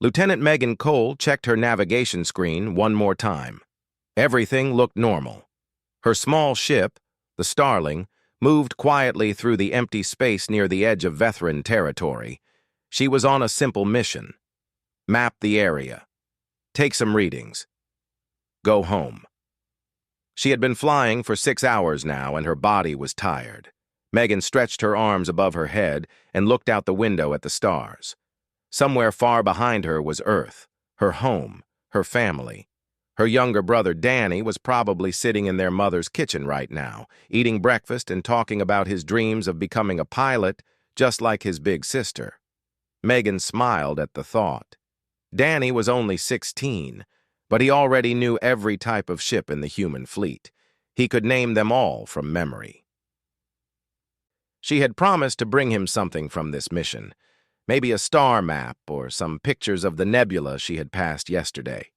Lieutenant Megan Cole checked her navigation screen one more time. Everything looked normal. Her small ship, the Starling, moved quietly through the empty space near the edge of Vethran territory. She was on a simple mission. Map the area. Take some readings. Go home. She had been flying for 6 hours now, and her body was tired. Megan stretched her arms above her head and looked out the window at the stars. Somewhere far behind her was Earth, her home, her family. Her younger brother Danny was probably sitting in their mother's kitchen right now, eating breakfast and talking about his dreams of becoming a pilot, just like his big sister. Megan smiled at the thought. Danny was only 16, but he already knew every type of ship in the human fleet. He could name them all from memory. She had promised to bring him something from this mission, maybe a star map or some pictures of the nebula she had passed yesterday.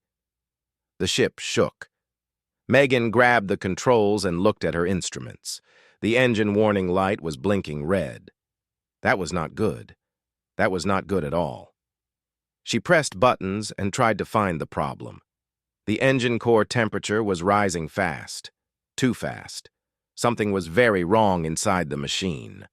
The ship shook. Megan grabbed the controls and looked at her instruments. The engine warning light was blinking red. That was not good. That was not good at all. She pressed buttons and tried to find the problem. The engine core temperature was rising fast. Too fast. Something was very wrong inside the machine.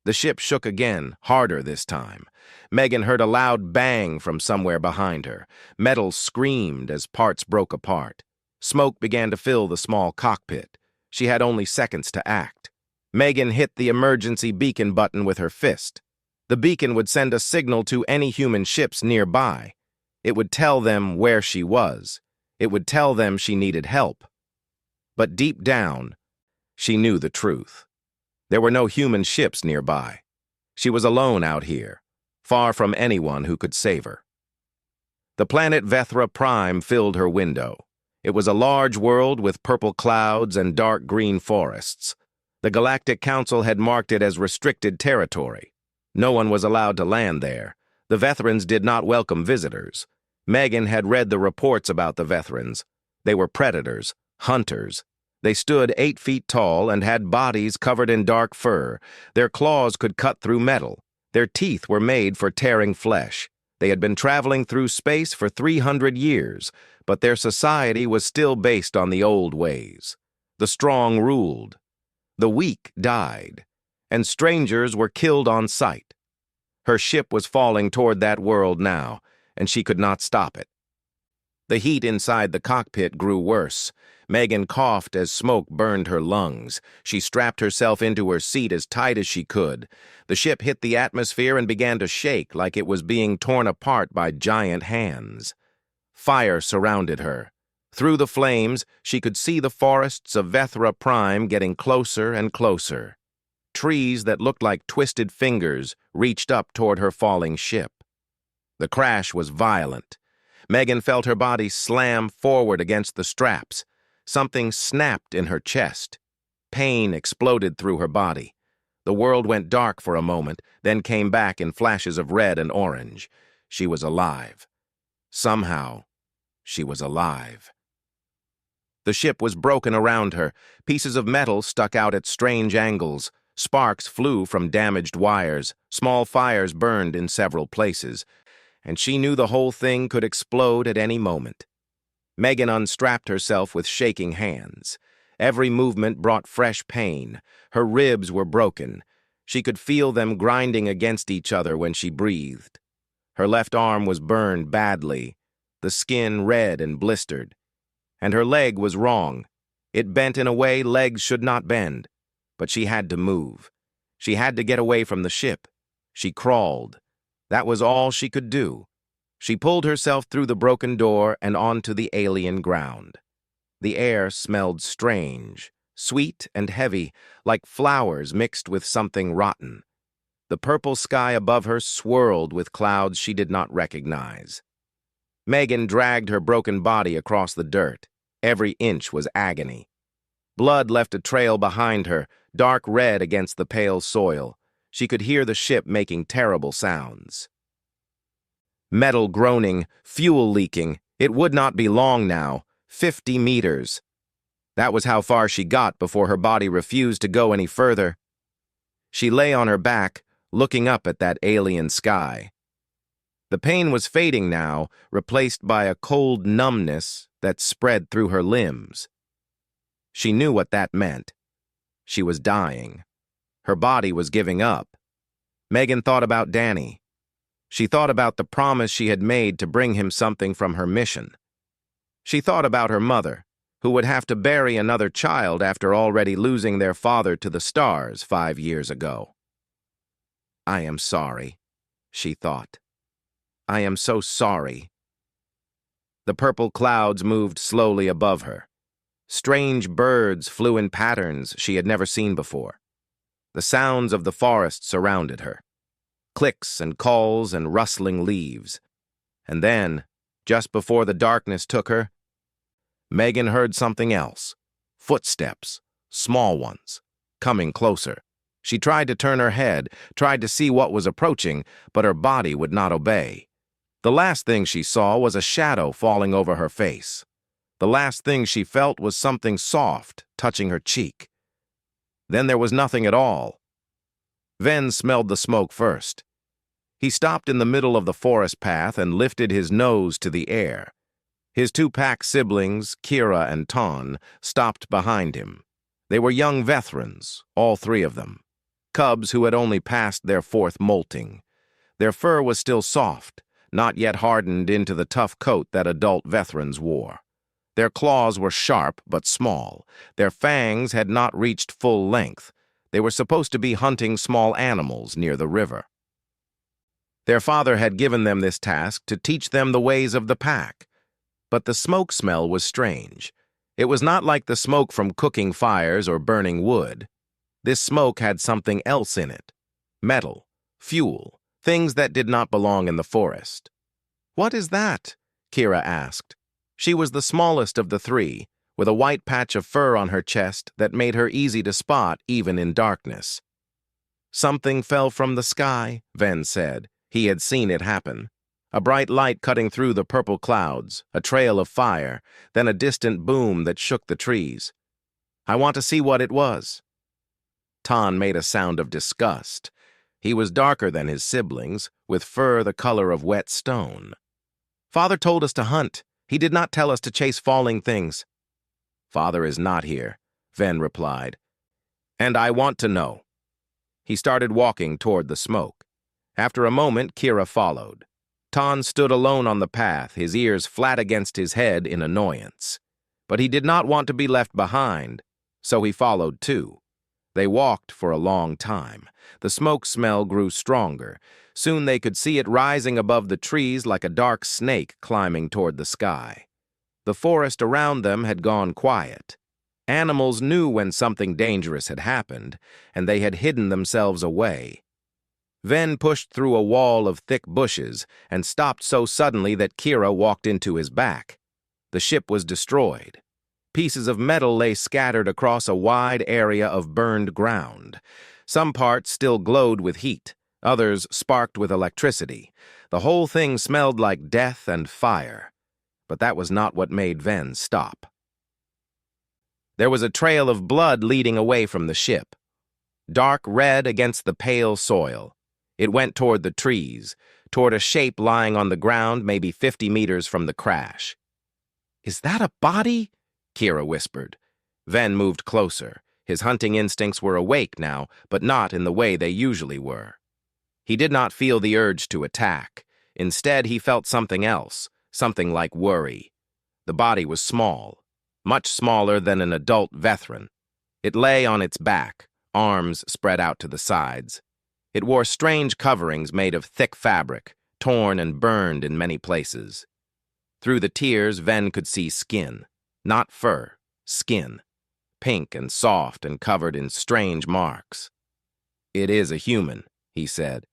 The ship shook again, harder this time. Megan heard a loud bang from somewhere behind her. Metal screamed as parts broke apart. Smoke began to fill the small cockpit. She had only seconds to act. Megan hit the emergency beacon button with her fist. The beacon would send a signal to any human ships nearby. It would tell them where she was. It would tell them she needed help. But deep down, she knew the truth. There were no human ships nearby. She was alone out here, far from anyone who could save her. The planet Vethra Prime filled her window. It was a large world with purple clouds and dark green forests. The Galactic Council had marked it as restricted territory. No one was allowed to land there. The Vethrans did not welcome visitors. Megan had read the reports about the Vethrans. They were predators, hunters. They stood 8 feet tall and had bodies covered in dark fur. Their claws could cut through metal. Their teeth were made for tearing flesh. They had been traveling through space for 300 years, but their society was still based on the old ways. The strong ruled. The weak died, and strangers were killed on sight. Her ship was falling toward that world now, and she could not stop it. The heat inside the cockpit grew worse. Megan coughed as smoke burned her lungs. She strapped herself into her seat as tight as she could. The ship hit the atmosphere and began to shake like it was being torn apart by giant hands. Fire surrounded her. Through the flames, she could see the forests of Vethra Prime getting closer and closer. Trees that looked like twisted fingers reached up toward her falling ship. The crash was violent. Megan felt her body slam forward against the straps. Something snapped in her chest. Pain exploded through her body. The world went dark for a moment, then came back in flashes of red and orange. She was alive. Somehow, she was alive. The ship was broken around her. Pieces of metal stuck out at strange angles. Sparks flew from damaged wires. Small fires burned in several places. And she knew the whole thing could explode at any moment. Megan unstrapped herself with shaking hands. Every movement brought fresh pain. Her ribs were broken. She could feel them grinding against each other when she breathed. Her left arm was burned badly, the skin red and blistered. And her leg was wrong. It bent in a way legs should not bend. But she had to move. She had to get away from the ship. She crawled. That was all she could do. She pulled herself through the broken door and onto the alien ground. The air smelled strange, sweet and heavy, like flowers mixed with something rotten. The purple sky above her swirled with clouds she did not recognize. Megan dragged her broken body across the dirt. Every inch was agony. Blood left a trail behind her, dark red against the pale soil. She could hear the ship making terrible sounds. Metal groaning, fuel leaking. It would not be long now. 50 meters. That was how far she got before her body refused to go any further. She lay on her back, looking up at that alien sky. The pain was fading now, replaced by a cold numbness that spread through her limbs. She knew what that meant. She was dying. Her body was giving up. Megan thought about Danny. She thought about the promise she had made to bring him something from her mission. She thought about her mother, who would have to bury another child after already losing their father to the stars 5 years ago. "I am sorry," she thought. "I am so sorry." The purple clouds moved slowly above her. Strange birds flew in patterns she had never seen before. The sounds of the forest surrounded her. Clicks and calls and rustling leaves. And then, just before the darkness took her, Megan heard something else. Footsteps, small ones, coming closer. She tried to turn her head, tried to see what was approaching, but her body would not obey. The last thing she saw was a shadow falling over her face. The last thing she felt was something soft touching her cheek. Then there was nothing at all. Ven smelled the smoke first. He stopped in the middle of the forest path and lifted his nose to the air. His 2 pack siblings, Kira and Ton, stopped behind him. They were young veterans, all 3 of them. Cubs who had only passed their 4th molting. Their fur was still soft, not yet hardened into the tough coat that adult veterans wore. Their claws were sharp but small. Their fangs had not reached full length. They were supposed to be hunting small animals near the river. Their father had given them this task to teach them the ways of the pack. But the smoke smell was strange. It was not like the smoke from cooking fires or burning wood. This smoke had something else in it. Metal, fuel, things that did not belong in the forest. "What is that?" Kira asked. She was the smallest of the 3, with a white patch of fur on her chest that made her easy to spot even in darkness. "Something fell from the sky," Ven said. He had seen it happen. A bright light cutting through the purple clouds, a trail of fire, then a distant boom that shook the trees. "I want to see what it was." Ton made a sound of disgust. He was darker than his siblings, with fur the color of wet stone. "Father told us to hunt. He did not tell us to chase falling things." "Father is not here," Ven replied. "And I want to know." He started walking toward the smoke. After a moment, Kira followed. Ton stood alone on the path, his ears flat against his head in annoyance. But he did not want to be left behind, so he followed too. They walked for a long time. The smoke smell grew stronger. Soon they could see it rising above the trees like a dark snake climbing toward the sky. The forest around them had gone quiet. Animals knew when something dangerous had happened, and they had hidden themselves away. Ven pushed through a wall of thick bushes and stopped so suddenly that Kira walked into his back. The ship was destroyed. Pieces of metal lay scattered across a wide area of burned ground. Some parts still glowed with heat, others sparked with electricity. The whole thing smelled like death and fire. But that was not what made Ven stop. There was a trail of blood leading away from the ship. Dark red against the pale soil. It went toward the trees, toward a shape lying on the ground maybe 50 meters from the crash. "Is that a body?" Kira whispered. Ven moved closer. His hunting instincts were awake now, but not in the way they usually were. He did not feel the urge to attack. Instead, he felt something else, something like worry. The body was small, much smaller than an adult veteran. It lay on its back, arms spread out to the sides. It wore strange coverings made of thick fabric, torn and burned in many places. Through the tears, Ven could see skin. Not fur, skin. Pink and soft and covered in strange marks. "It is a human," he said.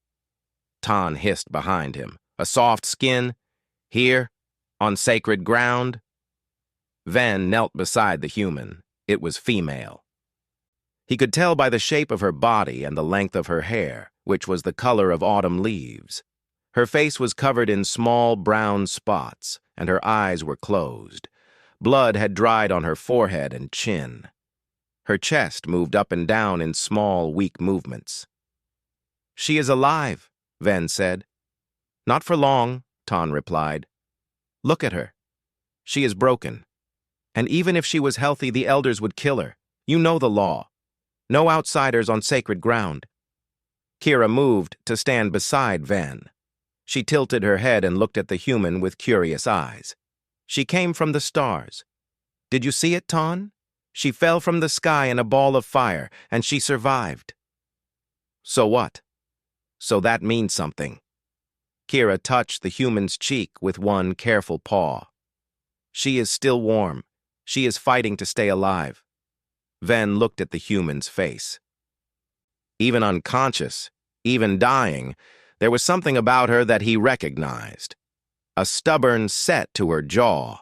Ton hissed behind him. "A soft skin? Here? On sacred ground?" Ven knelt beside the human. It was female. He could tell by the shape of her body and the length of her hair, which was the color of autumn leaves. Her face was covered in small brown spots, and her eyes were closed. Blood had dried on her forehead and chin. Her chest moved up and down in small, weak movements. "She is alive," Ven said. Not for long, Ton replied. Look at her. She is broken. And even if she was healthy, the elders would kill her. You know the law. No outsiders on sacred ground. Kira moved to stand beside Ven. She tilted her head and looked at the human with curious eyes. She came from the stars. Did you see it, Ton? She fell from the sky in a ball of fire, and she survived. So what? So that means something. Kira touched the human's cheek with one careful paw. She is still warm. She is fighting to stay alive. Ven looked at the human's face. Even unconscious, even dying, there was something about her that he recognized. A stubborn set to her jaw,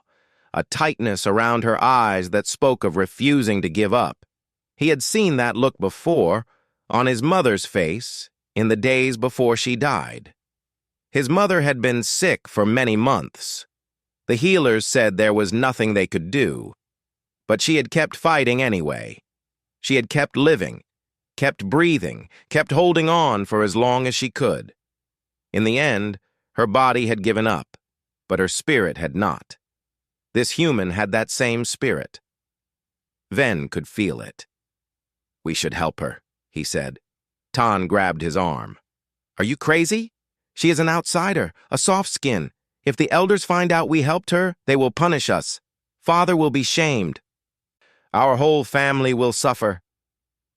a tightness around her eyes that spoke of refusing to give up. He had seen that look before, on his mother's face, in the days before she died. His mother had been sick for many months. The healers said there was nothing they could do, but she had kept fighting anyway. She had kept living, kept breathing, kept holding on for as long as she could. In the end, her body had given up, but her spirit had not. This human had that same spirit. Ven could feel it. We should help her, he said. Ton grabbed his arm. Are you crazy? She is an outsider, a soft skin. If the elders find out we helped her, they will punish us. Father will be shamed. Our whole family will suffer.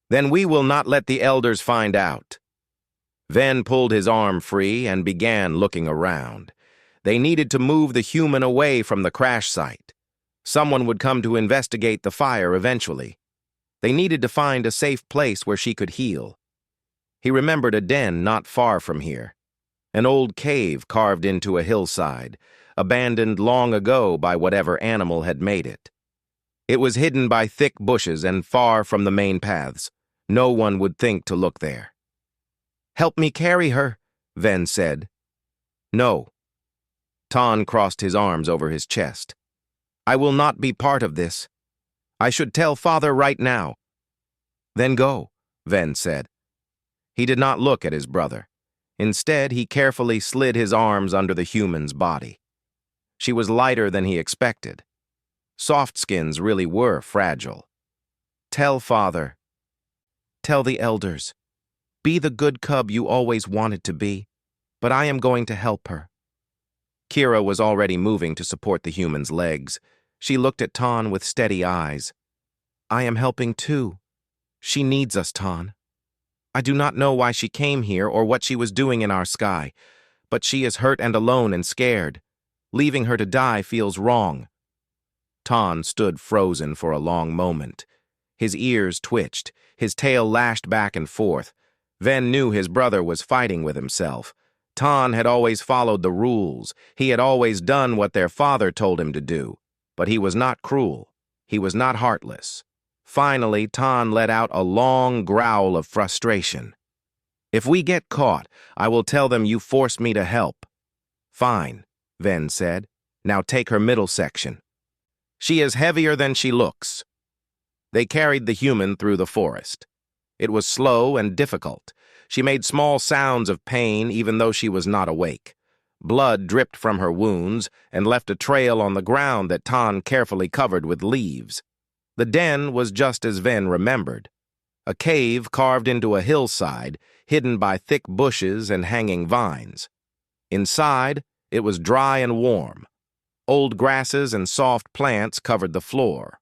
Then we will not let the elders find out. Ven pulled his arm free and began looking around. They needed to move the human away from the crash site. Someone would come to investigate the fire eventually. They needed to find a safe place where she could heal. He remembered a den not far from here. An old cave carved into a hillside, abandoned long ago by whatever animal had made it. It was hidden by thick bushes and far from the main paths. No one would think to look there. Help me carry her, Ven said. No. Ton crossed his arms over his chest. I will not be part of this. I should tell Father right now. Then go, Ven said. He did not look at his brother. Instead, he carefully slid his arms under the human's body. She was lighter than he expected. Soft skins really were fragile. Tell Father. Tell the elders. Be the good cub you always wanted to be, but I am going to help her. Kira was already moving to support the human's legs. She looked at Ton with steady eyes. I am helping too. She needs us, Ton. I do not know why she came here or what she was doing in our sky, but she is hurt and alone and scared. Leaving her to die feels wrong. Ton stood frozen for a long moment. His ears twitched, his tail lashed back and forth. Ven knew his brother was fighting with himself. Ton had always followed the rules. He had always done what their father told him to do. But he was not cruel. He was not heartless. Finally, Ton let out a long growl of frustration. If we get caught, I will tell them you forced me to help. Fine, Ven said. Now take her middle section. She is heavier than she looks. They carried the human through the forest. It was slow and difficult. She made small sounds of pain even though she was not awake. Blood dripped from her wounds and left a trail on the ground that Ton carefully covered with leaves. The den was just as Ven remembered. A cave carved into a hillside, hidden by thick bushes and hanging vines. Inside, it was dry and warm. Old grasses and soft plants covered the floor.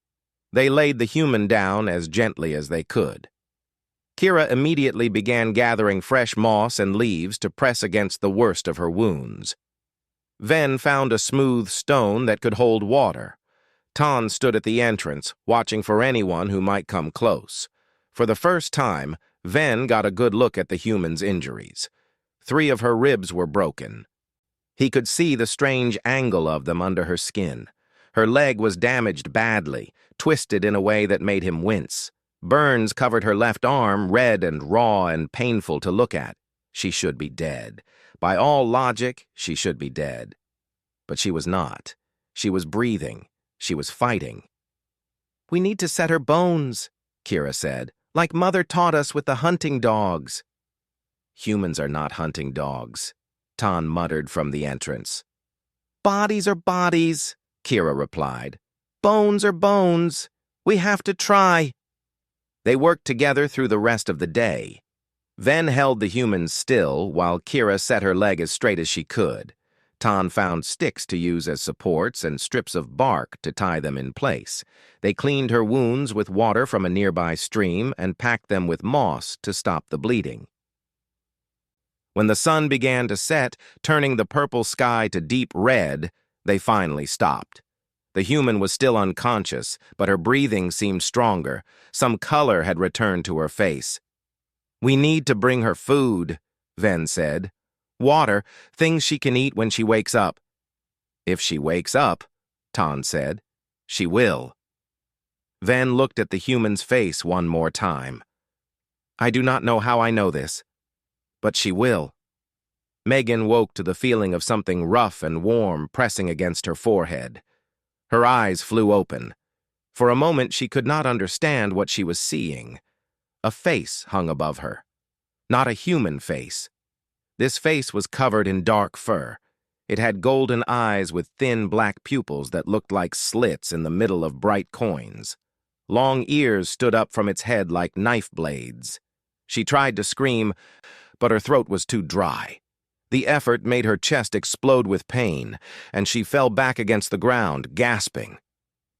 They laid the human down as gently as they could. Kira immediately began gathering fresh moss and leaves to press against the worst of her wounds. Ven found a smooth stone that could hold water. Ton stood at the entrance, watching for anyone who might come close. For the first time, Ven got a good look at the human's injuries. 3 of her ribs were broken. He could see the strange angle of them under her skin. Her leg was damaged badly, twisted in a way that made him wince. Burns covered her left arm, red and raw and painful to look at. She should be dead. By all logic, she should be dead. But she was not. She was breathing. She was fighting. We need to set her bones, Kira said, like Mother taught us with the hunting dogs. Humans are not hunting dogs. Tan muttered from the entrance. Bodies are bodies, Kira replied. Bones are bones. We have to try. They worked together through the rest of the day. Ven held the humans still while Kira set her leg as straight as she could. Tan found sticks to use as supports and strips of bark to tie them in place. They cleaned her wounds with water from a nearby stream and packed them with moss to stop the bleeding. When the sun began to set, turning the purple sky to deep red, they finally stopped. The human was still unconscious, but her breathing seemed stronger. Some color had returned to her face. We need to bring her food, Ven said. Water, things she can eat when she wakes up. If she wakes up, Tan said, she will. Ven looked at the human's face one more time. I do not know how I know this, but she will. Megan woke to the feeling of something rough and warm pressing against her forehead. Her eyes flew open. For a moment she could not understand what she was seeing. A face hung above her. Not a human face. This face was covered in dark fur. It had golden eyes with thin black pupils that looked like slits in the middle of bright coins. Long ears stood up from its head like knife blades. She tried to scream, but her throat was too dry. The effort made her chest explode with pain, and she fell back against the ground, gasping.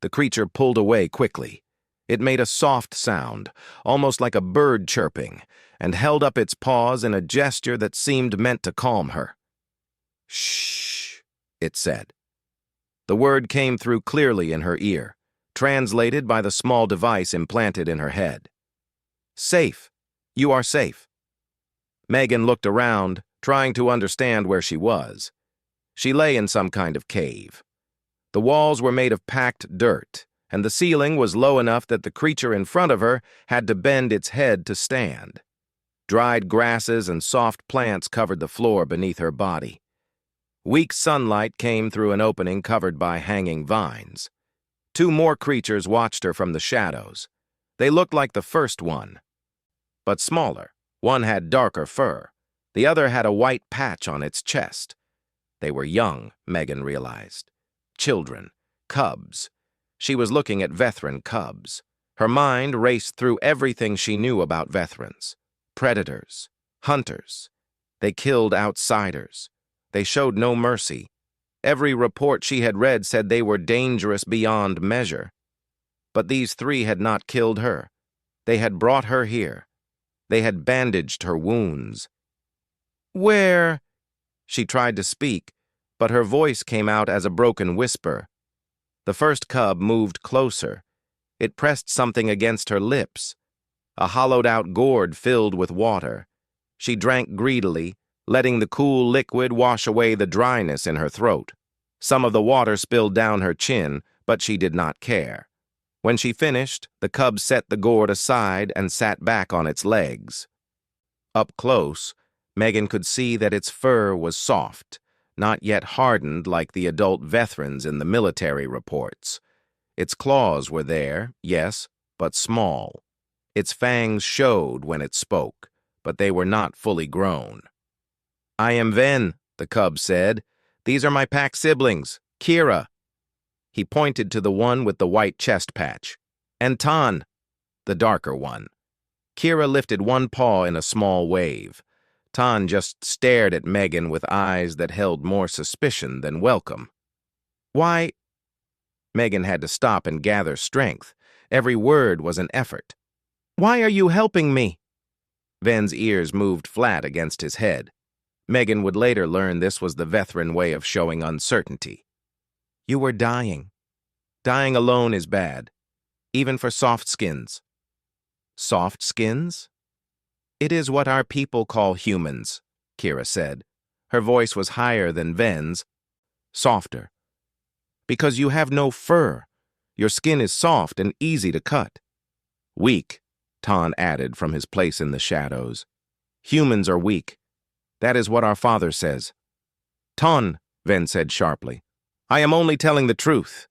The creature pulled away quickly. It made a soft sound, almost like a bird chirping, and held up its paws in a gesture that seemed meant to calm her. Shh, it said. The word came through clearly in her ear, translated by the small device implanted in her head. Safe. You are safe. Megan looked around, trying to understand where she was. She lay in some kind of cave. The walls were made of packed dirt, and the ceiling was low enough that the creature in front of her had to bend its head to stand. Dried grasses and soft plants covered the floor beneath her body. Weak sunlight came through an opening covered by hanging vines. Two more creatures watched her from the shadows. They looked like the first one, but smaller. One had darker fur. The other had a white patch on its chest. They were young, Megan realized. Children, cubs. She was looking at Vethran cubs. Her mind raced through everything she knew about Vethrans. Predators, hunters. They killed outsiders. They showed no mercy. Every report she had read said they were dangerous beyond measure. But these three had not killed her. They had brought her here. They had bandaged her wounds. Where? She tried to speak, but her voice came out as a broken whisper. The first cub moved closer. It pressed something against her lips. A hollowed-out gourd filled with water. She drank greedily, letting the cool liquid wash away the dryness in her throat. Some of the water spilled down her chin, but she did not care. When she finished, the cub set the gourd aside and sat back on its legs. Up close, Megan could see that its fur was soft, not yet hardened like the adult Vethrans in the military reports. Its claws were there, yes, but small. Its fangs showed when it spoke, but they were not fully grown. I am Ven, the cub said. These are my pack siblings, Kira. He pointed to the one with the white chest patch. And Tan, the darker one. Kira lifted one paw in a small wave. Tan just stared at Megan with eyes that held more suspicion than welcome. Why? Megan had to stop and gather strength. Every word was an effort. Why are you helping me? Ven's ears moved flat against his head. Megan would later learn this was the Vethran way of showing uncertainty. You were dying. Dying alone is bad, even for soft skins. Soft skins? It is what our people call humans, Kira said. Her voice was higher than Ven's, softer. Because you have no fur. Your skin is soft and easy to cut. Weak, Tan added from his place in the shadows. Humans are weak. That is what our father says. Tan, Ven said sharply. I am only telling the truth.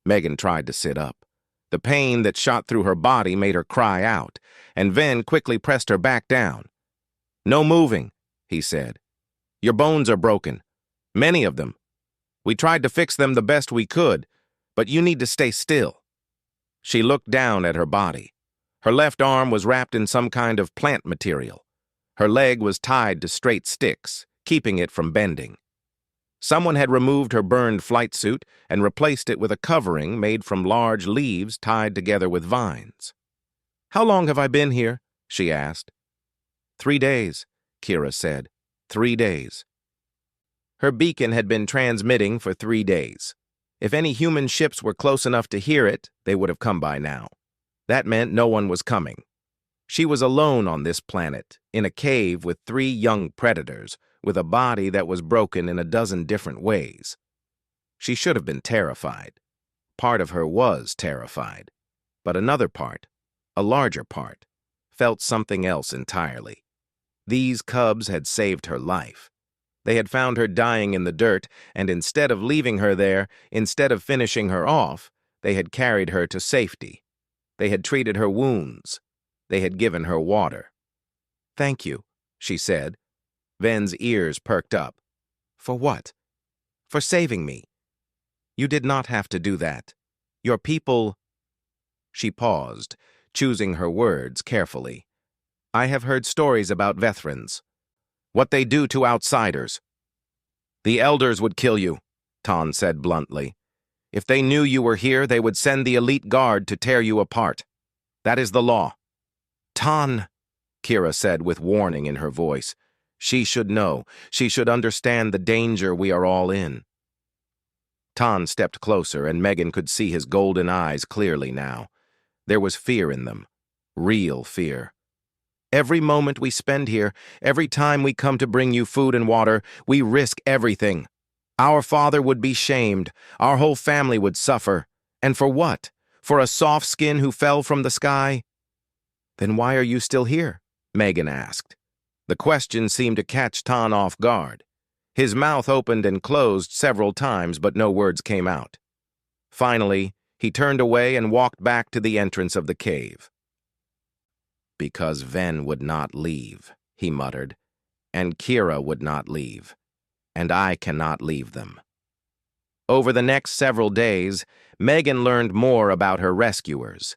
Megan tried to sit up. The pain that shot through her body made her cry out, and Ven quickly pressed her back down. No moving, he said. Your bones are broken. Many of them. We tried to fix them the best we could, but you need to stay still." She looked down at her body. Her left arm was wrapped in some kind of plant material. Her leg was tied to straight sticks, keeping it from bending. Someone had removed her burned flight suit and replaced it with a covering made from large leaves tied together with vines. "How long have I been here?" she asked. 3 days, Kira said. 3 days. Her beacon had been transmitting for 3 days. If any human ships were close enough to hear it, they would have come by now. That meant no one was coming. She was alone on this planet, in a cave with 3 young predators, with a body that was broken in a dozen different ways. She should have been terrified. Part of her was terrified. But another part, a larger part, felt something else entirely. These cubs had saved her life. They had found her dying in the dirt, and instead of leaving her there, instead of finishing her off, they had carried her to safety. They had treated her wounds. They had given her water. "Thank you," she said. Ven's ears perked up. "For what?" "For saving me. You did not have to do that. Your people—" She paused, choosing her words carefully. "I have heard stories about Vethrans. What they do to outsiders." "The elders would kill you," Ton said bluntly. "If they knew you were here, they would send the elite guard to tear you apart. That is the law." "Ton," Kira said with warning in her voice. She should know. She should understand the danger we are all in. Ton stepped closer, and Megan could see his golden eyes clearly now. There was fear in them. Real fear. "Every moment we spend here, every time we come to bring you food and water, we risk everything. Our father would be shamed. Our whole family would suffer. And for what? For a soft skin who fell from the sky?" "Then why are you still here?" Megan asked. The question seemed to catch Ton off guard. His mouth opened and closed several times, but no words came out. Finally, he turned away and walked back to the entrance of the cave. "Because Ven would not leave," he muttered, "and Kira would not leave, and I cannot leave them." Over the next several days, Megan learned more about her rescuers.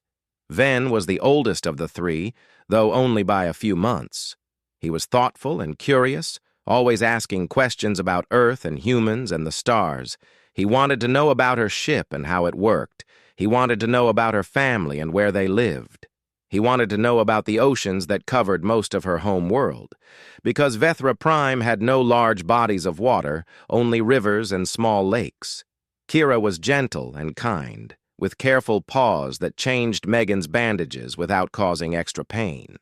Ven was the oldest of the 3, though only by a few months. He was thoughtful and curious, always asking questions about Earth and humans and the stars. He wanted to know about her ship and how it worked. He wanted to know about her family and where they lived. He wanted to know about the oceans that covered most of her home world. Because Vethra Prime had no large bodies of water, only rivers and small lakes. Kira was gentle and kind, with careful paws that changed Megan's bandages without causing extra pain.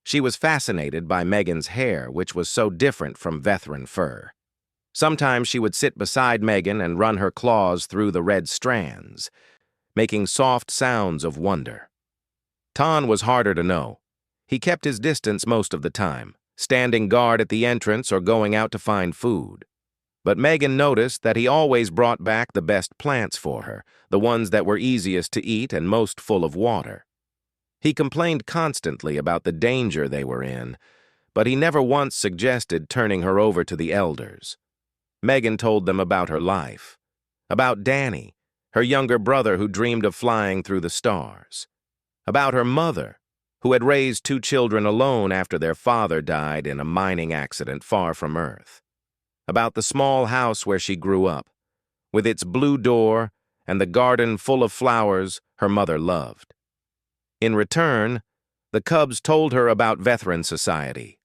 She was fascinated by Megan's hair, which was so different from Vethran fur. Sometimes she would sit beside Megan and run her claws through the red strands, making soft sounds of wonder. Ton was harder to know. He kept his distance most of the time, standing guard at the entrance or going out to find food. But Megan noticed that he always brought back the best plants for her, the ones that were easiest to eat and most full of water. He complained constantly about the danger they were in, but he never once suggested turning her over to the elders. Megan told them about her life, about Danny, her younger brother who dreamed of flying through the stars, about her mother, who had raised 2 children alone after their father died in a mining accident far from Earth, about the small house where she grew up, with its blue door and the garden full of flowers her mother loved. In return, the cubs told her about Vethran society.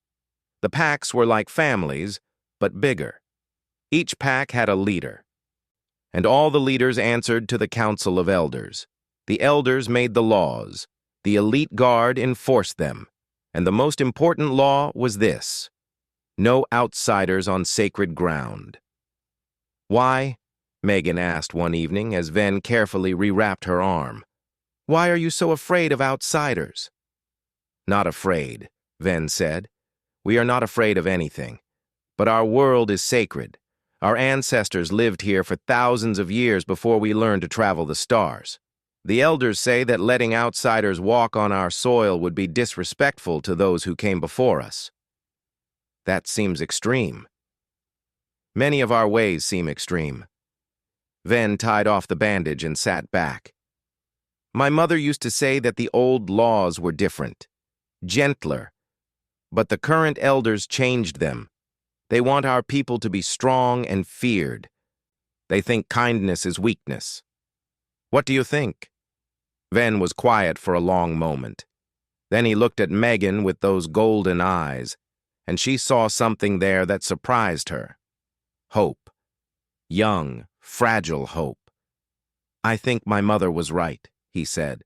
The packs were like families, but bigger. Each pack had a leader, and all the leaders answered to the Council of Elders. The elders made the laws. The elite guard enforced them. And the most important law was this: no outsiders on sacred ground. "Why?" Megan asked one evening as Ven carefully rewrapped her arm. "Why are you so afraid of outsiders?" "Not afraid," Ven said. "We are not afraid of anything. But our world is sacred. Our ancestors lived here for thousands of years before we learned to travel the stars. The elders say that letting outsiders walk on our soil would be disrespectful to those who came before us." That seems extreme. Many of our ways seem extreme. Ven tied off the bandage and sat back. My mother used to say that the old laws were different, gentler, but the current elders changed them. They want our people to be strong and feared. They think kindness is weakness. What do you think? Ven was quiet for a long moment. Then he looked at Megan with those golden eyes, and she saw something there that surprised her. Hope. Young, fragile hope. I think my mother was right, he said.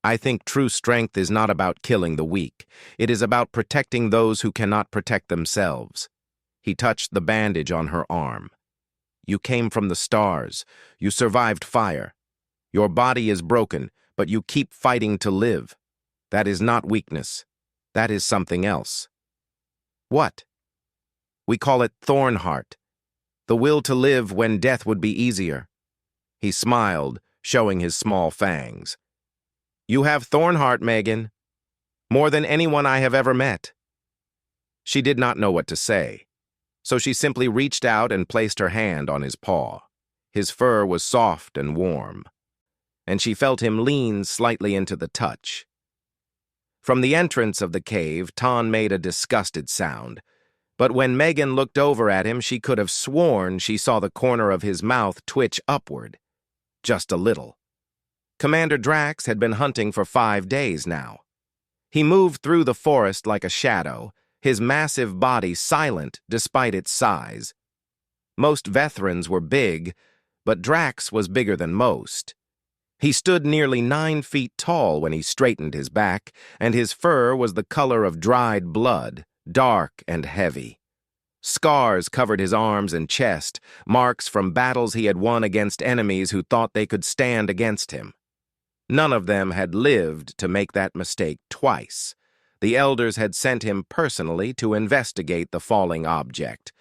I think true strength is not about killing the weak. It is about protecting those who cannot protect themselves. He touched the bandage on her arm. You came from the stars. You survived fire. Your body is broken, but you keep fighting to live. That is not weakness. That is something else. What? We call it thorn heart. The will to live when death would be easier. He smiled, showing his small fangs. You have thorn heart, Megan. More than anyone I have ever met. She did not know what to say, so she simply reached out and placed her hand on his paw. His fur was soft and warm, and she felt him lean slightly into the touch. From the entrance of the cave, Ton made a disgusted sound, but when Megan looked over at him, she could have sworn she saw the corner of his mouth twitch upward, just a little. Commander Drax had been hunting for 5 days now. He moved through the forest like a shadow, his massive body silent despite its size. Most Vethrans were big, but Drax was bigger than most. He stood nearly 9 feet tall when he straightened his back, and his fur was the color of dried blood, dark and heavy. Scars covered his arms and chest, marks from battles he had won against enemies who thought they could stand against him. None of them had lived to make that mistake twice. The elders had sent him personally to investigate the falling object.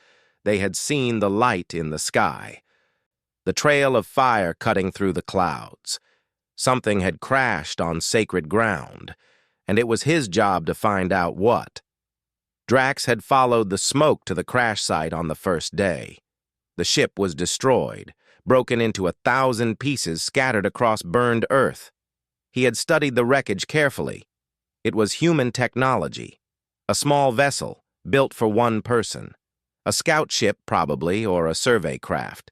They had seen the light in the sky, the trail of fire cutting through the clouds. Something had crashed on sacred ground, and it was his job to find out what. Drax had followed the smoke to the crash site on the first day. The ship was destroyed, broken into 1,000 pieces scattered across burned earth. He had studied the wreckage carefully. It was human technology, a small vessel built for one person, a scout ship probably, or a survey craft.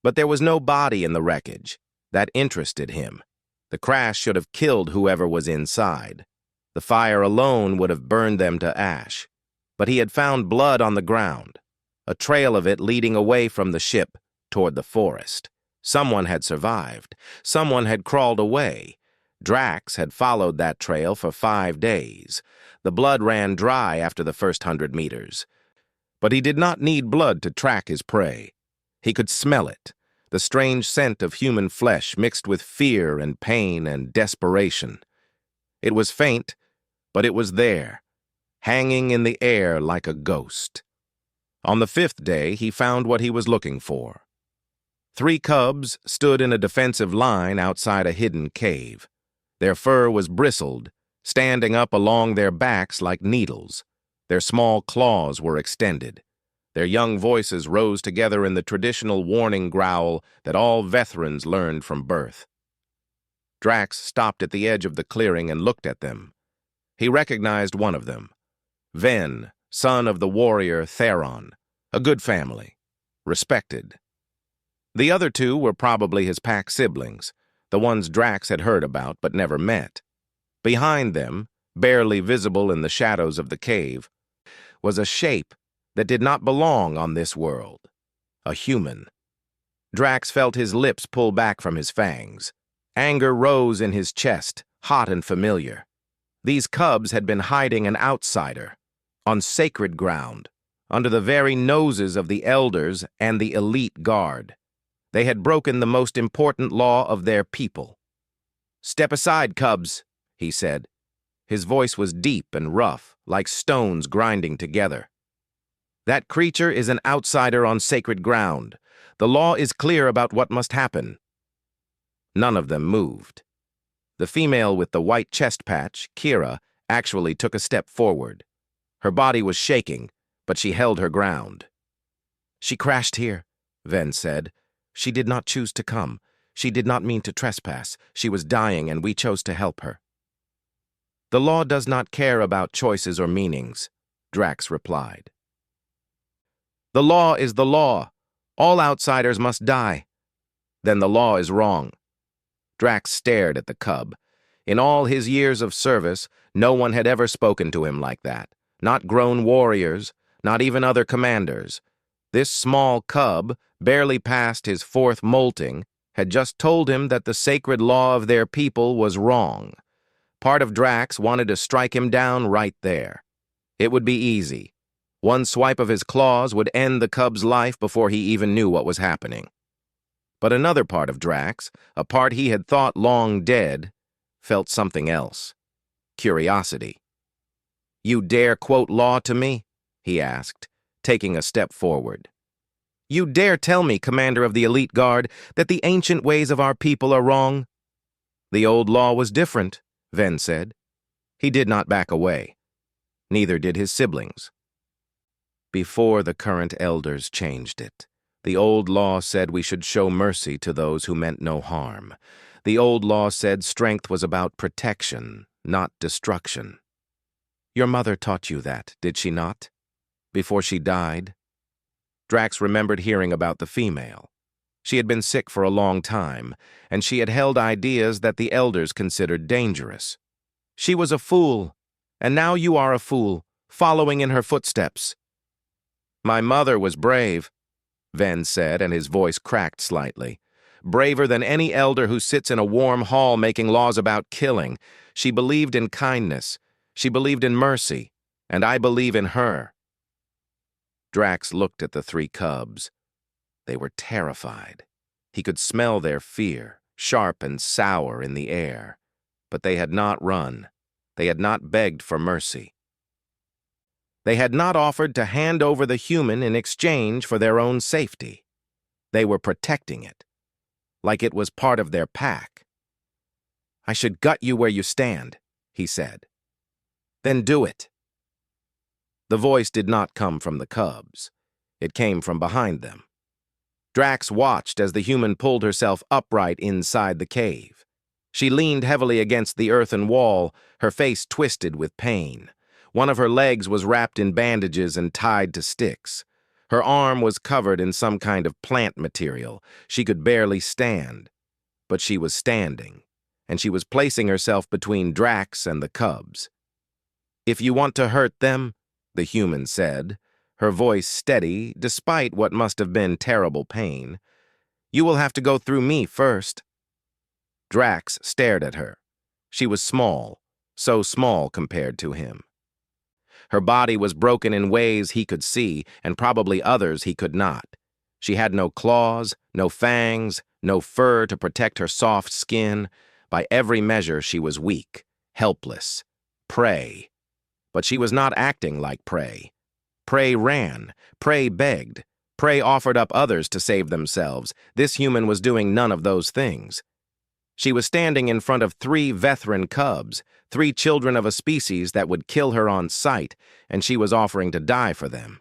But there was no body in the wreckage. That interested him. The crash should have killed whoever was inside. The fire alone would have burned them to ash. But he had found blood on the ground, a trail of it leading away from the ship toward the forest. Someone had survived. Someone had crawled away. Drax had followed that trail for 5 days. The blood ran dry after the first 100 meters. But he did not need blood to track his prey. He could smell it, the strange scent of human flesh mixed with fear and pain and desperation. It was faint, but it was there, hanging in the air like a ghost. On the 5th day, he found what he was looking for. 3 cubs stood in a defensive line outside a hidden cave. Their fur was bristled, standing up along their backs like needles. Their small claws were extended. Their young voices rose together in the traditional warning growl that all Vethrans learned from birth. Drax stopped at the edge of the clearing and looked at them. He recognized one of them, Ven, son of the warrior Theron, a good family, respected. The other 2 were probably his pack siblings, the ones Drax had heard about but never met. Behind them, barely visible in the shadows of the cave, was a shape that did not belong on this world, a human. Drax felt his lips pull back from his fangs. Anger rose in his chest, hot and familiar. These cubs had been hiding an outsider, on sacred ground, under the very noses of the elders and the elite guard. They had broken the most important law of their people. "Step aside, cubs," he said. His voice was deep and rough, like stones grinding together. "That creature is an outsider on sacred ground. The law is clear about what must happen." None of them moved. The female with the white chest patch, Kira, actually took a step forward. Her body was shaking, but she held her ground. "She crashed here," Ven said. "She did not choose to come. She did not mean to trespass. She was dying, and we chose to help her." "The law does not care about choices or meanings," Drax replied. "The law is the law. All outsiders must die." "Then the law is wrong." Drax stared at the cub. In all his years of service, no one had ever spoken to him like that. Not grown warriors, not even other commanders. This small cub, barely past his fourth molting, had just told him that the sacred law of their people was wrong. Part of Drax wanted to strike him down right there. It would be easy. One swipe of his claws would end the cub's life before he even knew what was happening. But another part of Drax, a part he had thought long dead, felt something else. Curiosity. "You dare quote law to me?" he asked, taking a step forward. "You dare tell me, Commander of the Elite Guard, that the ancient ways of our people are wrong?" "The old law was different," Ven said. He did not back away. Neither did his siblings. "Before the current elders changed it, the old law said we should show mercy to those who meant no harm. The old law said strength was about protection, not destruction. Your mother taught you that, did she not? Before she died?" Drax remembered hearing about the female. She had been sick for a long time, and she had held ideas that the elders considered dangerous. "She was a fool, and now you are a fool, following in her footsteps." "My mother was brave," Ven said, and his voice cracked slightly. "Braver than any elder who sits in a warm hall making laws about killing. She believed in kindness. She believed in mercy, and I believe in her." Drax looked at the three cubs. They were terrified. He could smell their fear, sharp and sour in the air. But they had not run. They had not begged for mercy. They had not offered to hand over the human in exchange for their own safety. They were protecting it, like it was part of their pack. "I should gut you where you stand," he said. "Then do it." The voice did not come from the cubs. It came from behind them. Drax watched as the human pulled herself upright inside the cave. She leaned heavily against the earthen wall, her face twisted with pain. One of her legs was wrapped in bandages and tied to sticks. Her arm was covered in some kind of plant material. She could barely stand. But she was standing, and she was placing herself between Drax and the cubs. "If you want to hurt them," the human said, her voice steady despite what must have been terrible pain, "you will have to go through me first." Drax stared at her. She was small, so small compared to him. Her body was broken in ways he could see, and probably others he could not. She had no claws, no fangs, no fur to protect her soft skin. By every measure, she was weak, helpless, prey. But she was not acting like prey. Prey ran, prey begged, prey offered up others to save themselves. This human was doing none of those things. She was standing in front of 3 veteran cubs, 3 children of a species that would kill her on sight, and she was offering to die for them.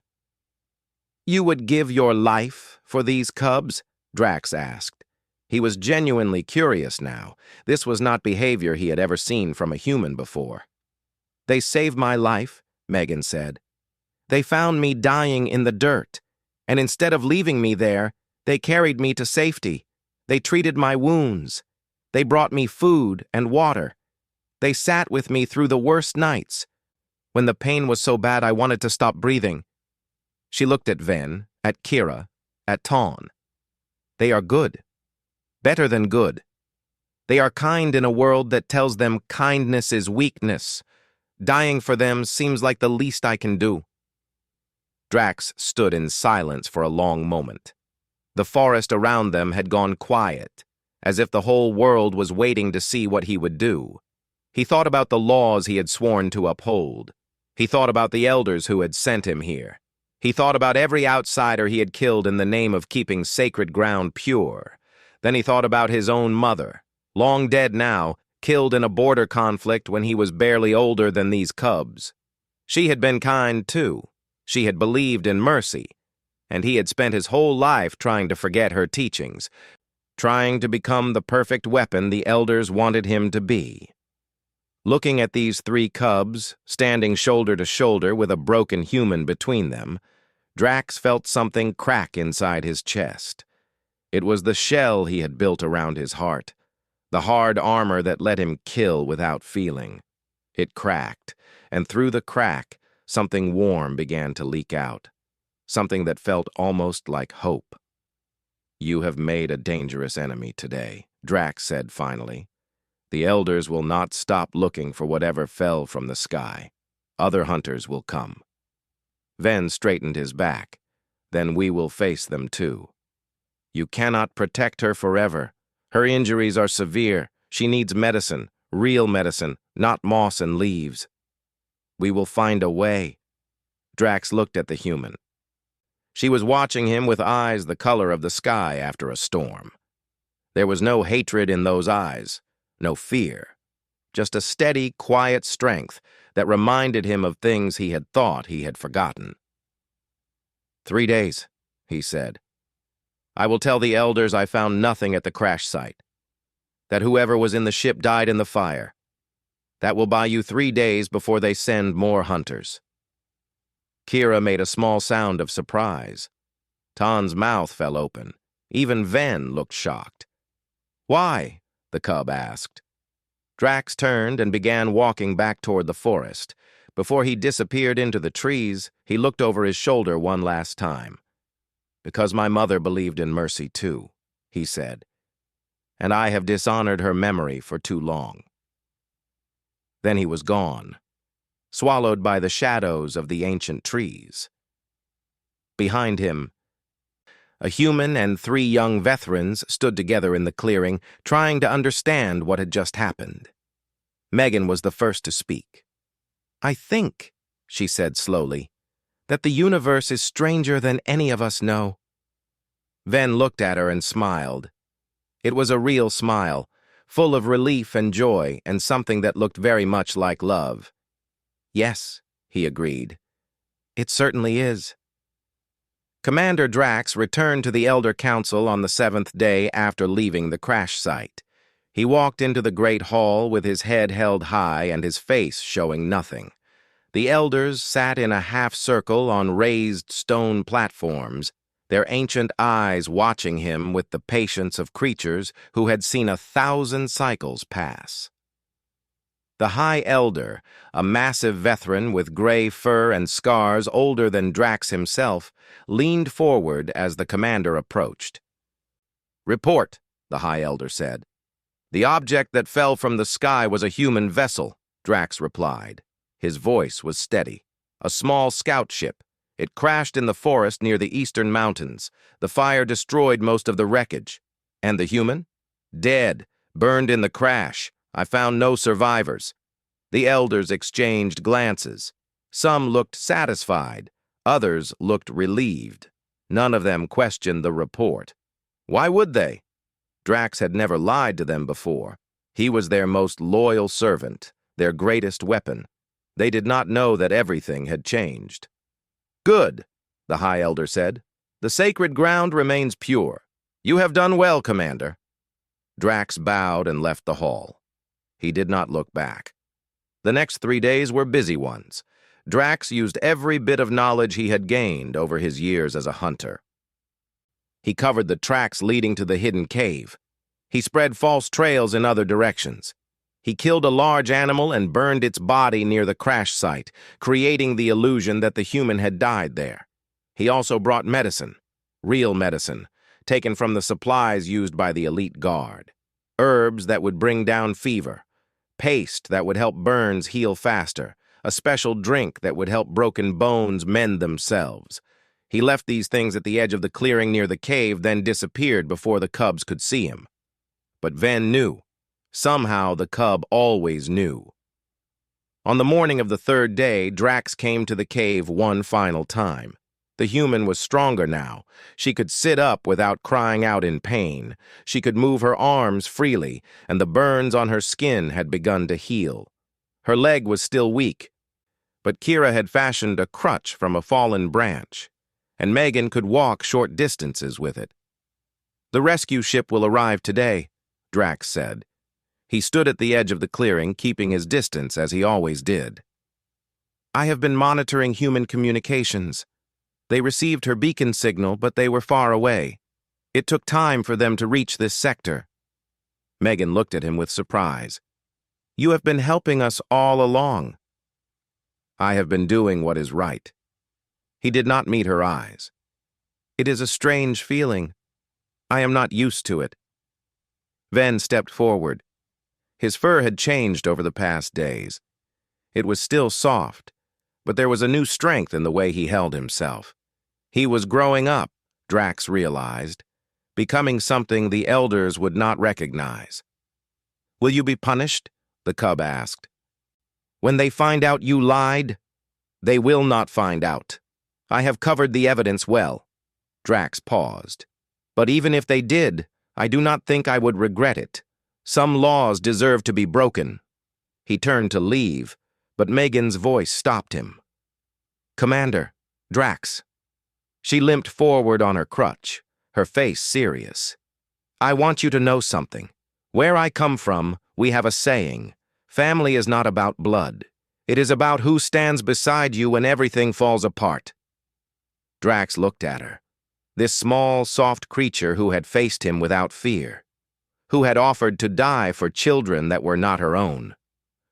"You would give your life for these cubs?" Drax asked. He was genuinely curious now. This was not behavior he had ever seen from a human before. "They saved my life," Megan said. "They found me dying in the dirt, and instead of leaving me there, they carried me to safety. They treated my wounds. They brought me food and water. They sat with me through the worst nights. When the pain was so bad I wanted to stop breathing." She looked at Ven, at Kira, at Ton. "They are good. Better than good. They are kind in a world that tells them kindness is weakness. Dying for them seems like the least I can do." Drax stood in silence for a long moment. The forest around them had gone quiet, as if the whole world was waiting to see what he would do. He thought about the laws he had sworn to uphold. He thought about the elders who had sent him here. He thought about every outsider he had killed in the name of keeping sacred ground pure. Then he thought about his own mother, long dead now, killed in a border conflict when he was barely older than these cubs. She had been kind, too. She had believed in mercy, and he had spent his whole life trying to forget her teachings, trying to become the perfect weapon the elders wanted him to be. Looking at these three cubs, standing shoulder to shoulder with a broken human between them, Drax felt something crack inside his chest. It was the shell he had built around his heart, the hard armor that let him kill without feeling. It cracked, and through the crack, something warm began to leak out, something that felt almost like hope. "You have made a dangerous enemy today," Drax said finally. "The elders will not stop looking for whatever fell from the sky. Other hunters will come." Ven straightened his back. "Then we will face them too. You cannot protect her forever. Her injuries are severe. She needs medicine, real medicine, not moss and leaves." "We will find a way." Drax looked at the human. She was watching him with eyes the color of the sky after a storm. There was no hatred in those eyes, no fear, just a steady, quiet strength that reminded him of things he had thought he had forgotten. 3 days, he said. "I will tell the elders I found nothing at the crash site, that whoever was in the ship died in the fire. That will buy you 3 days before they send more hunters." Kira made a small sound of surprise. Tan's mouth fell open. Even Ven looked shocked. "Why?" the cub asked. Drax turned and began walking back toward the forest. Before he disappeared into the trees, he looked over his shoulder one last time. "Because my mother believed in mercy too," he said. "And I have dishonored her memory for too long." Then he was gone, swallowed by the shadows of the ancient trees. Behind him, a human and 3 young veterans stood together in the clearing, trying to understand what had just happened. Megan was the first to speak. "I think," she said slowly, "that the universe is stranger than any of us know." Ven looked at her and smiled. It was a real smile, full of relief and joy and something that looked very much like love. "Yes," he agreed. "It certainly is." Commander Drax returned to the Elder Council on the 7th day after leaving the crash site. He walked into the great hall with his head held high and his face showing nothing. The elders sat in a half-circle on raised stone platforms, their ancient eyes watching him with the patience of creatures who had seen 1,000 cycles pass. The High Elder, a massive veteran with gray fur and scars older than Drax himself, leaned forward as the commander approached. "Report," the High Elder said. "The object that fell from the sky was a human vessel," Drax replied. His voice was steady. "A small scout ship. It crashed in the forest near the eastern mountains. The fire destroyed most of the wreckage. And the human? Dead, burned in the crash. I found no survivors." The elders exchanged glances. Some looked satisfied. Others looked relieved. None of them questioned the report. Why would they? Drax had never lied to them before. He was their most loyal servant, their greatest weapon. They did not know that everything had changed. "Good," the High Elder said. "The sacred ground remains pure. You have done well, Commander." Drax bowed and left the hall. He did not look back. The next 3 days were busy ones. Drax used every bit of knowledge he had gained over his years as a hunter. He covered the tracks leading to the hidden cave. He spread false trails in other directions. He killed a large animal and burned its body near the crash site, creating the illusion that the human had died there. He also brought medicine, real medicine, taken from the supplies used by the elite guard. Herbs that would bring down fever, paste that would help burns heal faster, a special drink that would help broken bones mend themselves. He left these things at the edge of the clearing near the cave, then disappeared before the cubs could see him. But Ven knew. Somehow the cub always knew. On the morning of the 3rd day, Drax came to the cave one final time. The human was stronger now. She could sit up without crying out in pain. She could move her arms freely, and the burns on her skin had begun to heal. Her leg was still weak, but Kira had fashioned a crutch from a fallen branch, and Megan could walk short distances with it. "The rescue ship will arrive today," Drax said. He stood at the edge of the clearing, keeping his distance as he always did. "I have been monitoring human communications. They received her beacon signal, but they were far away. It took time for them to reach this sector." Megan looked at him with surprise. "You have been helping us all along." "I have been doing what is right." He did not meet her eyes. "It is a strange feeling. I am not used to it." Ven stepped forward. His fur had changed over the past days. It was still soft, but there was a new strength in the way he held himself. He was growing up, Drax realized, becoming something the elders would not recognize. "Will you be punished?" the cub asked. "When they find out you lied?" "They will not find out. I have covered the evidence well." Drax paused. "But even if they did, I do not think I would regret it. Some laws deserve to be broken." He turned to leave, but Megan's voice stopped him. "Commander, Drax." She limped forward on her crutch, her face serious. "I want you to know something. Where I come from, we have a saying. Family is not about blood. It is about who stands beside you when everything falls apart." Drax looked at her. This small, soft creature who had faced him without fear, who had offered to die for children that were not her own,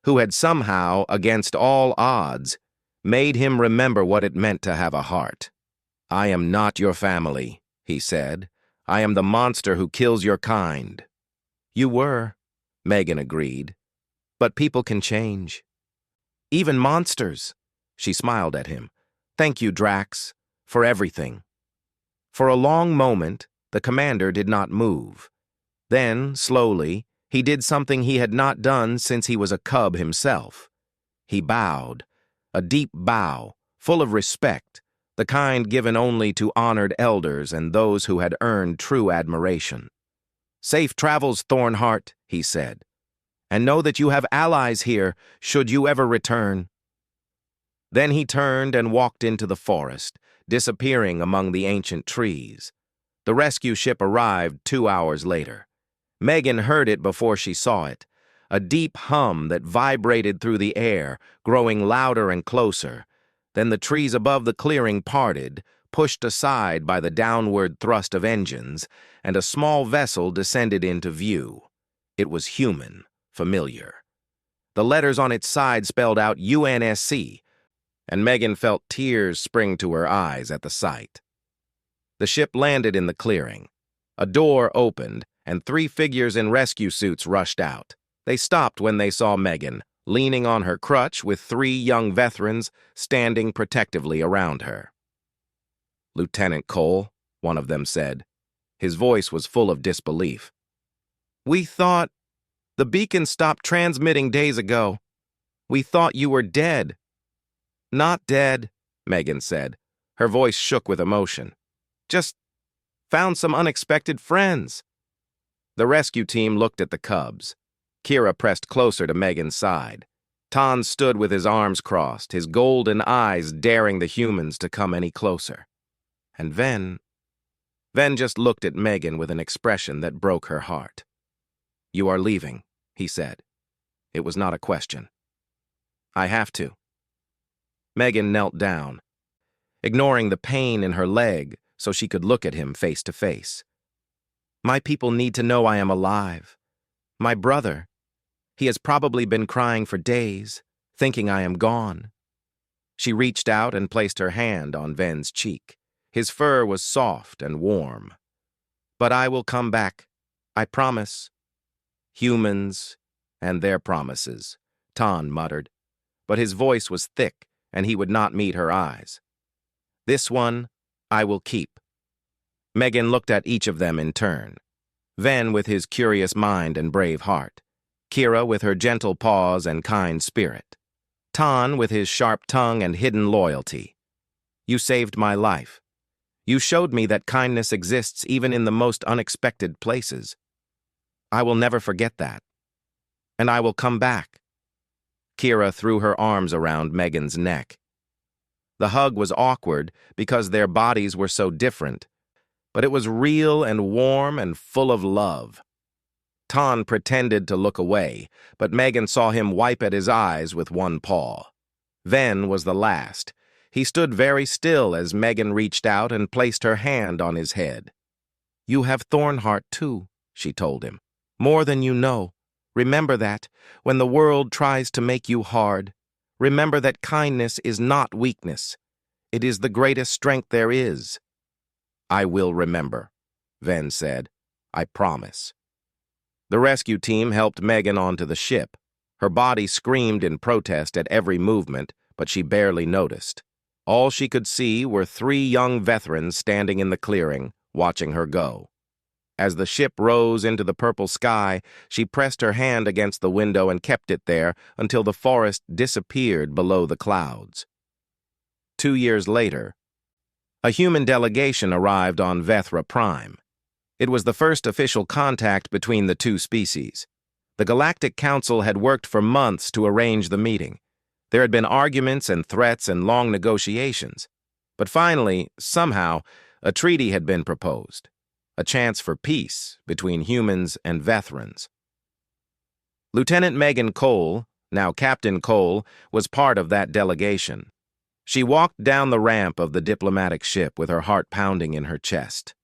who had somehow, against all odds, made him remember what it meant to have a heart. "I am not your family," he said. "I am the monster who kills your kind." "You were," Megan agreed. "But people can change. Even monsters." She smiled at him. "Thank you, Drax, for everything." For a long moment, the commander did not move. Then, slowly, he did something he had not done since he was a cub himself. He bowed, a deep bow, full of respect, the kind given only to honored elders and those who had earned true admiration. "Safe travels, Thornheart," he said. "And know that you have allies here, should you ever return." Then he turned and walked into the forest, disappearing among the ancient trees. The rescue ship arrived 2 hours later. Megan heard it before she saw it, a deep hum that vibrated through the air, growing louder and closer. Then the trees above the clearing parted, pushed aside by the downward thrust of engines, and a small vessel descended into view. It was human, familiar. The letters on its side spelled out UNSC, and Megan felt tears spring to her eyes at the sight. The ship landed in the clearing. A door opened, and 3 figures in rescue suits rushed out. They stopped when they saw Megan, leaning on her crutch with 3 young veterans standing protectively around her. "Lieutenant Cole," one of them said. His voice was full of disbelief. "We thought the beacon stopped transmitting days ago. We thought you were dead." "Not dead," Megan said. Her voice shook with emotion. "Just found some unexpected friends." The rescue team looked at the cubs. Kira pressed closer to Megan's side. Tan stood with his arms crossed, his golden eyes daring the humans to come any closer. And Ven just looked at Megan with an expression that broke her heart. "You are leaving," he said. It was not a question. "I have to." Megan knelt down, ignoring the pain in her leg so she could look at him face to face. "My people need to know I am alive. My brother, he has probably been crying for days, thinking I am gone." She reached out and placed her hand on Ven's cheek. His fur was soft and warm. "But I will come back. I promise." "Humans and their promises," Tan muttered. But his voice was thick, and he would not meet her eyes. "This one, I will keep." Megan looked at each of them in turn. Ven with his curious mind and brave heart. Kira with her gentle paws and kind spirit. Tan with his sharp tongue and hidden loyalty. "You saved my life. You showed me that kindness exists even in the most unexpected places. I will never forget that. And I will come back." Kira threw her arms around Megan's neck. The hug was awkward because their bodies were so different, but it was real and warm and full of love. Ton pretended to look away, but Megan saw him wipe at his eyes with one paw. Ven was the last. He stood very still as Megan reached out and placed her hand on his head. "You have Thornheart too," she told him. "More than you know. Remember that, when the world tries to make you hard. Remember that kindness is not weakness. It is the greatest strength there is." "I will remember," Ven said. "I promise." The rescue team helped Megan onto the ship. Her body screamed in protest at every movement, but she barely noticed. All she could see were 3 young veterans standing in the clearing, watching her go. As the ship rose into the purple sky, she pressed her hand against the window and kept it there until the forest disappeared below the clouds. 2 years later, a human delegation arrived on Vethra Prime. It was the first official contact between the two species. The Galactic Council had worked for months to arrange the meeting. There had been arguments and threats and long negotiations. But finally, somehow, a treaty had been proposed. A chance for peace between humans and Vethrans. Lieutenant Megan Cole, now Captain Cole, was part of that delegation. She walked down the ramp of the diplomatic ship with her heart pounding in her chest.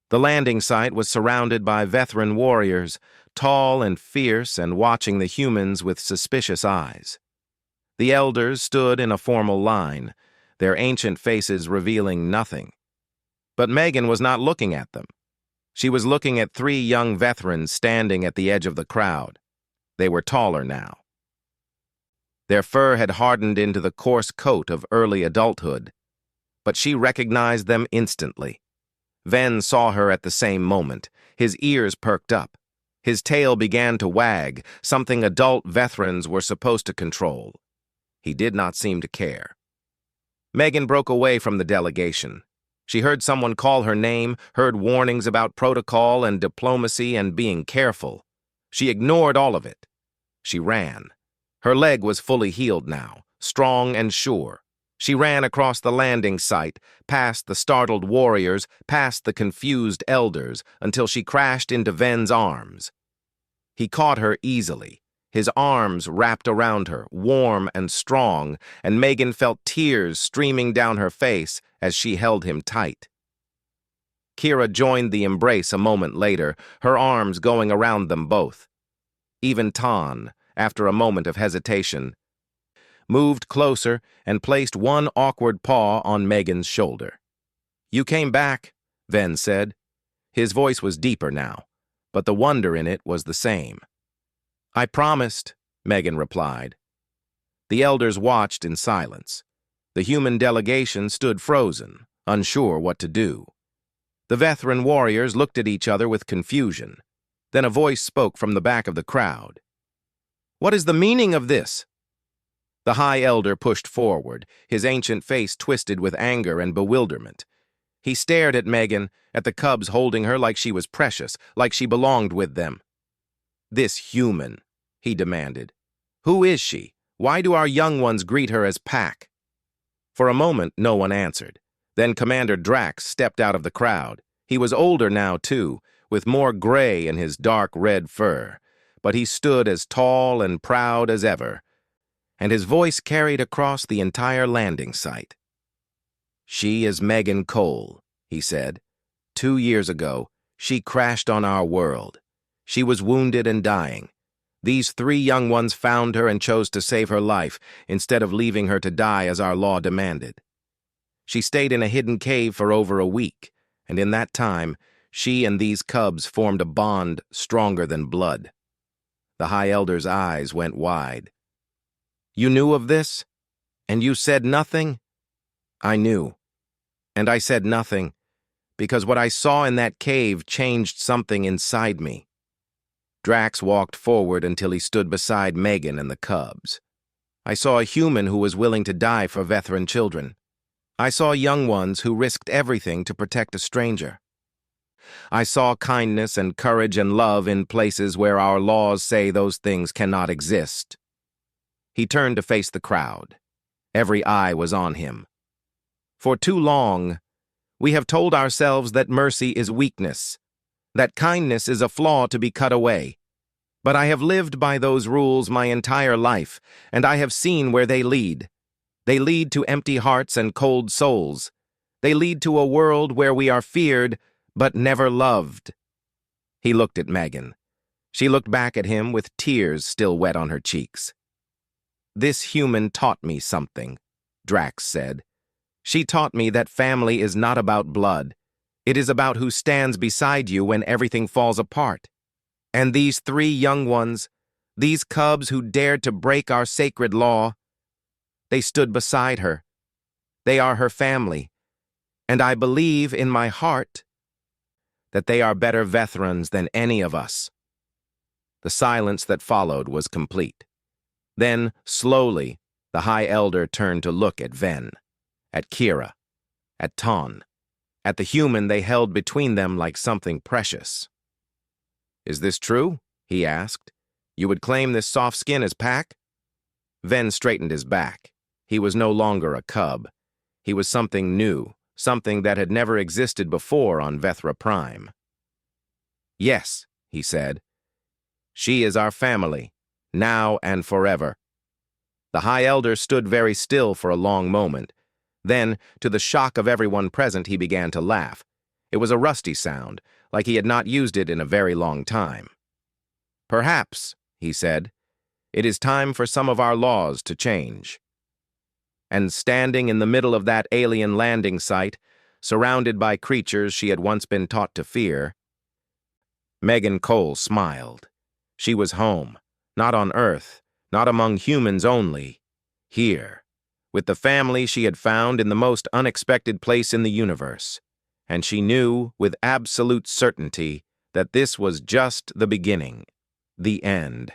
The landing site was surrounded by Vethran warriors, tall and fierce and watching the humans with suspicious eyes. The elders stood in a formal line, their ancient faces revealing nothing. But Megan was not looking at them. She was looking at 3 young Vethrans standing at the edge of the crowd. They were taller now. Their fur had hardened into the coarse coat of early adulthood, but she recognized them instantly. Ven saw her at the same moment. His ears perked up. His tail began to wag, something adult Vethrans were supposed to control. He did not seem to care. Megan broke away from the delegation. She heard someone call her name, heard warnings about protocol and diplomacy and being careful. She ignored all of it. She ran. Her leg was fully healed now, strong and sure. She ran across the landing site, past the startled warriors, past the confused elders, until she crashed into Ven's arms. He caught her easily. His arms wrapped around her, warm and strong, and Megan felt tears streaming down her face as she held him tight. Kira joined the embrace a moment later, her arms going around them both. Even Ton, after a moment of hesitation, moved closer and placed one awkward paw on Megan's shoulder. "You came back," Ven said. His voice was deeper now, but the wonder in it was the same. "I promised," Megan replied. The elders watched in silence. The human delegation stood frozen, unsure what to do. The Vethran warriors looked at each other with confusion. Then a voice spoke from the back of the crowd. "What is the meaning of this?" The High Elder pushed forward, his ancient face twisted with anger and bewilderment. He stared at Megan, at the cubs holding her like she was precious, like she belonged with them. "This human," he demanded. "Who is she? Why do our young ones greet her as pack?" For a moment, no one answered. Then Commander Drax stepped out of the crowd. He was older now, too, with more gray in his dark red fur, but he stood as tall and proud as ever, and his voice carried across the entire landing site. "She is Megan Cole," he said. 2 years ago, she crashed on our world. She was wounded and dying. These 3 young ones found her and chose to save her life, instead of leaving her to die as our law demanded. She stayed in a hidden cave for over a week, and in that time, she and these cubs formed a bond stronger than blood. The High Elder's eyes went wide. "You knew of this? And you said nothing?" "I knew. And I said nothing, because what I saw in that cave changed something inside me." Drax walked forward until he stood beside Megan and the cubs. "I saw a human who was willing to die for Vethran children. I saw young ones who risked everything to protect a stranger. I saw kindness and courage and love in places where our laws say those things cannot exist." He turned to face the crowd. Every eye was on him. For too long, we have told ourselves that mercy is weakness, that kindness is a flaw to be cut away. But I have lived by those rules my entire life, and I have seen where they lead. They lead to empty hearts and cold souls. They lead to a world where we are feared, but never loved. He looked at Megan. She looked back at him with tears still wet on her cheeks. "This human taught me something," Drax said. "She taught me that family is not about blood. It is about who stands beside you when everything falls apart. And these 3 young ones, these cubs who dared to break our sacred law, they stood beside her. They are her family. And I believe in my heart that they are better veterans than any of us." The silence that followed was complete. Then, slowly, the High Elder turned to look at Ven, at Kira, at Ton, at the human they held between them like something precious. "Is this true?" he asked. "You would claim this soft skin as pack?" Ven straightened his back. He was no longer a cub. He was something new, something that had never existed before on Vethra Prime. "Yes," he said. "She is our family, now and forever." The High Elder stood very still for a long moment. Then, to the shock of everyone present, he began to laugh. It was a rusty sound, like he had not used it in a very long time. "Perhaps," he said, "it is time for some of our laws to change." And standing in the middle of that alien landing site, surrounded by creatures she had once been taught to fear, Megan Cole smiled. She was home, not on Earth, not among humans only, here, with the family she had found in the most unexpected place in the universe. And she knew with absolute certainty that this was just the beginning, the end.